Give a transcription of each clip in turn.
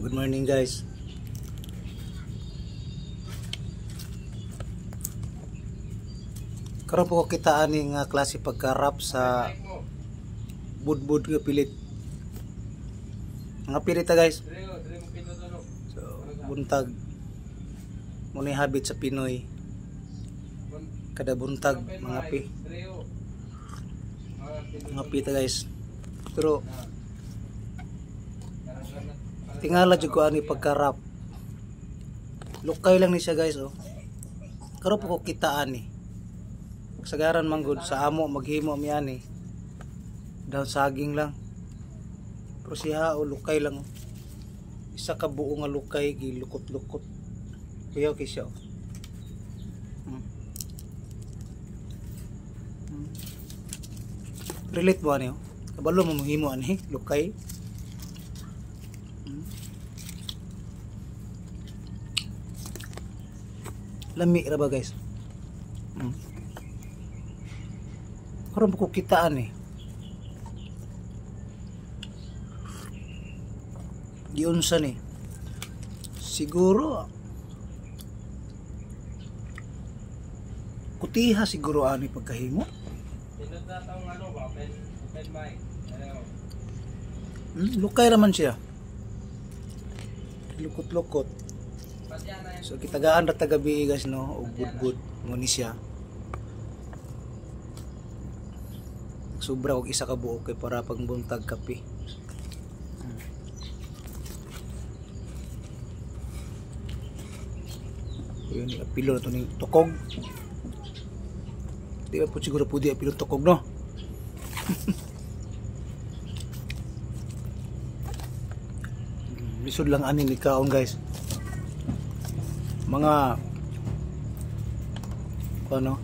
Good morning guys. Karon po ko kita ani nga klase pagka-wrap sa budbud nga pilit. Nga pilit ta guys. So, buntag mo ni habit sa Pinoy. Kada buntag mga pi. Mga pi ta guys. Pero tingala jud ko ani pagka-wrap. Lukay lang ni siya guys oh. Karon po ko kita ani. Sagaran manggod sa amo maghimo mi ani. Daw saging lang. Pero siya o lukay lang. Isa ka buo nga lukay gilukot-lukot. Kuya okay siya. Relate mo ani oh. Kabalo mo mahimo ani lukay. Lami ra ba guys? Karon ko kitaan eh. Giunsa ni? Siguro kutiha siguro ani pagkahimo. Tinod na taong ano ba? Open mic. Lukay raman siya. Lukot-lukot. So kitagaan ra tagabi guys no, og budbud mo ni siya. Sobra og isa ka buok kay para pangbuntag kape. Yun ni apilo to ning tukog. Di ba po siguro pudi apilo tukog no? Lisod lang ani ni kaon guys. Mga ano?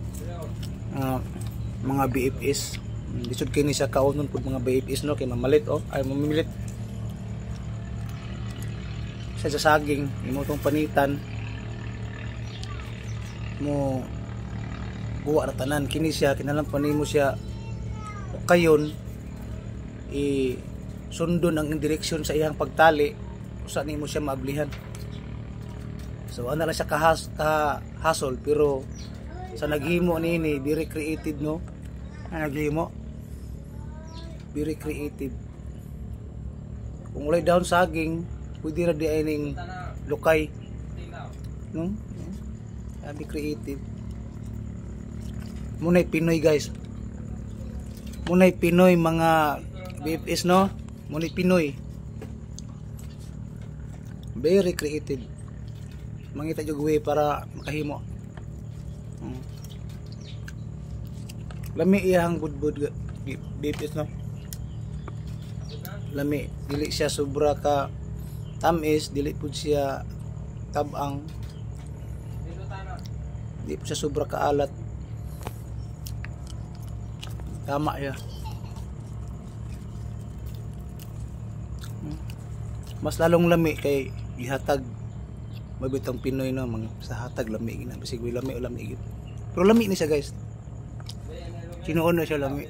Mga BFS. Lisod kini sa kaunon pud mga BFS no kay mamalit oh ay mamilit sa saging imo tong panitan mo buwa ra tanan kini siya kinalang panimo siya kayon i sundon ang direksyon sa iyang pagtali usa nimo siya maablihan. So ana lang siya hasol pero sa naghimo nini very creative no. Naghimo very creative. Kung ulay dahon saging, pwede na di ay ning lukay. No? Sabi creative. Munay Pinoy guys. Munay Pinoy mga BFS no? Munay Pinoy. Very creative. Mangita jud way para makahimo. Lami iyang budbud BFS no. Lami dili siya sobra ka tamis, dili pud siya tabang. Dili pud siya sobra ka alat. Tama ya. Mas lalong lami kay gihatag mabitang Pinoy no mga sa hatag lami gina bisig lami o lami gid. Pero lami ni siya guys. Sinuon na siya lami.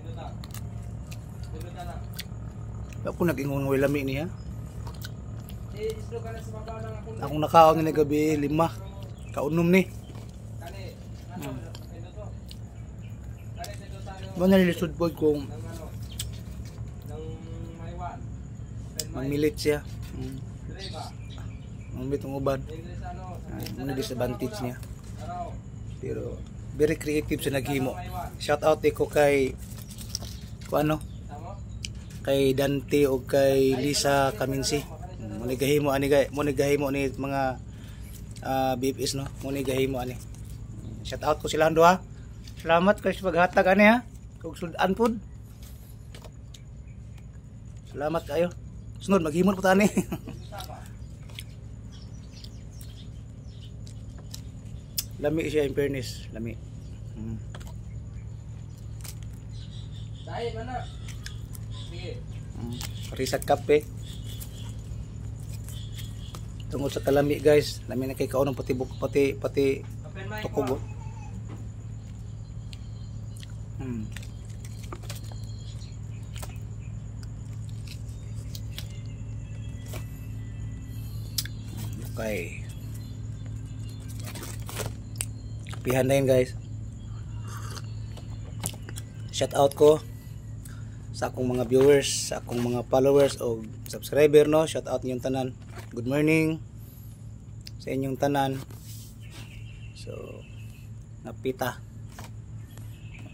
Ako nag-ingon ng lami niya. Akong nakaon nga gabi 5. Kaunom ni. Mana nilisod po kung mamilit siya. Mamit ang uban. Ano disadvantage niya. Pero very creative sa naghimo. Shout out ko kay kay Dante o kay Lisa Kaminsi. Mo ni gahimo ni mga BFS no. Mo ni gahimo ani. Shout out ko sila duha. Salamat kay sa paghatag ani ha. Kog sudan pud. Salamat kayo. Sunod maghimon po tani. Lami siya in fairness, lami. Dai mana? Sige. Risat kape. Tungod sa kalami guys, lami na kay kaon ng pati tukog. Okay. Pihan na yun guys. Shout out ko sa akong mga viewers, sa akong mga followers o subscriber, no. Shout out ninyong tanan. Good morning sa inyong tanan. So napita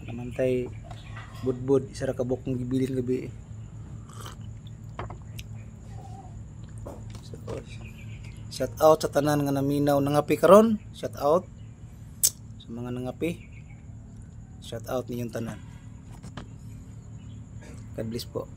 naman tay budbud isa ra ka buk ng gibilin gabi. So shout out sa tanan nga naminaw nangapi karon. Shout out sa mga nangapi. Shout out ninyong tanan. God bless po.